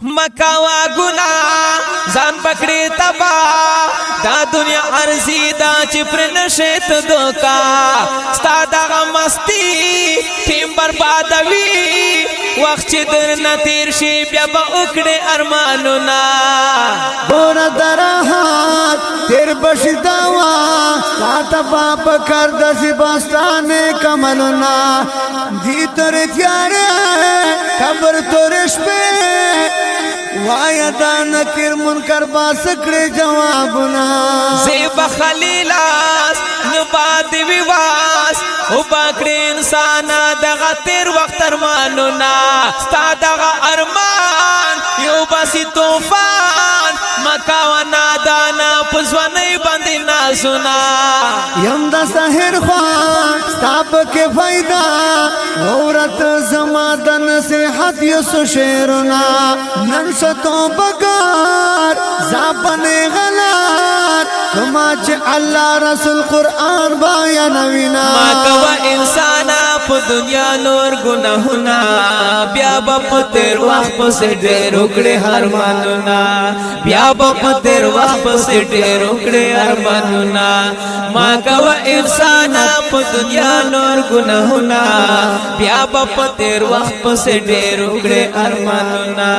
مکاوا گنا ځان پکړې تبا دا دنیا ارزي دا چې پر نشیت دوکا ستا دغه مستی ټیم بربادوي وخت چې درنه تیر شي بیا به وکړې ارمانونه بوره درهات تیر بشي دوا تا تبا پکر دسی باستانه کملونه دی تر تیاره قبر تورش په وایا دا نکر منکر باسکړي جوابونه زیب خلیلاس نباد ویواس او باکړي انسان دغه تیر وخت ارمانونه ستا دغه ارمان یو باسي طوفان مکا و نادانا پزوانی باندې نازونه یم دا سحر خوان ستاب کې فائدہ عورت زما د نصیحت یسو شعرنا نن ستو بګار زابنه غلط کما چې الله رسول قران بیانوینا ما کوا انسان په دنیا نور ګناهونه بیا په تیر وخت په ډېر وکړي ارمانونه بیا په تیر وخت په ډېر وکړي ارمانونه ما کوا انسان په دنیا نور ګناهونه بیا په تیر وخت په ډېر وکړي ارمانونه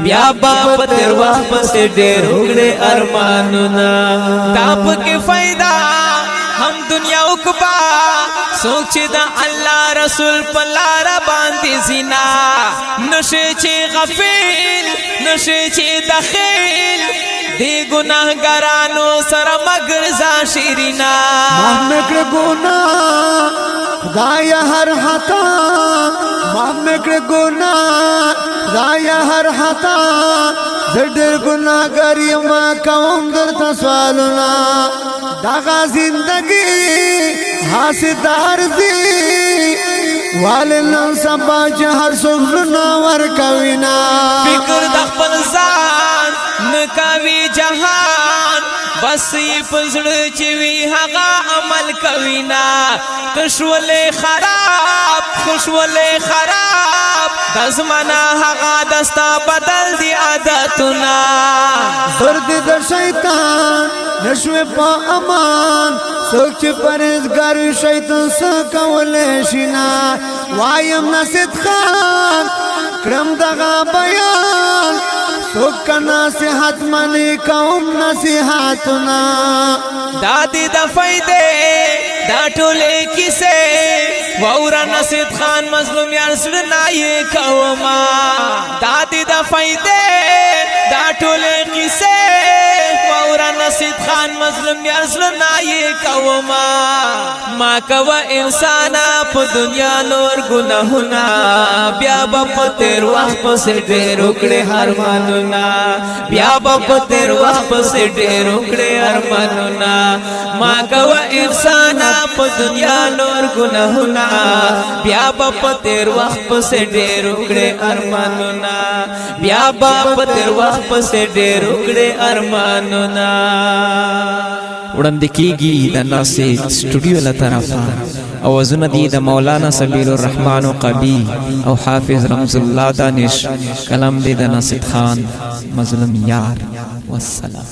بیا په تیر وخت په ډېر وکړي ارمانونه تاپ کې فائدہ هم دنیا وکبا سوچ دا الله رسول پلار باندې زنا نشه چې غفیل نشه چې دخیل دی گناهګارانو سره مګرزا شیرینا مکر ګناه خدایا هر خطا مکر ګناه خدایا هر خطا زړه ګناهګار یم کوم درته سوالونه دغه زندگی حاسدار دی والن سبا جهر سغلنا ورکوینا فکر د خپل ځان نکاوی جهان بس پزړه چې وی هغه عمل کوینا تشولې خراب خوشولې خراب دزمنا هغه دستا بدل دی عادتنا درد د شیطان نشوي په امان سوچ پرهیزګار شیطان سکولې شینا وایم نصیحت خان کرم دغه بیان سوک نصیحت منی کوم نصیحتنا دادی د فائدې دا ټولې کیسه وورا نصیحت خان مظلوم یار سړنا یې کوما دادی د فائدې دا ټولې کیسه وورا نصیحت خان مظلوم یار سړنا یې کوما ما کوا انسان په دنیا نور ګناهونه بیا په تیر وخت په ډېر وکړي ارمانونه بیا په تیر وخت په ډېر وکړي ارمانونه ما کوا انسان په دنیا نور ګناهونه بیا په تیر وخت په ډېر وکړي ارمانونه بیا په تیر وخت په ډېر وکړي ارمانونه وړاندې کیږي د ناصر سټوډیو له طرفه اوازونه دي د مولانا سبیل الرحمن قبی او حافظ رمز الله دانش کلام دی د ناصر خان مظلوم یار والسلام.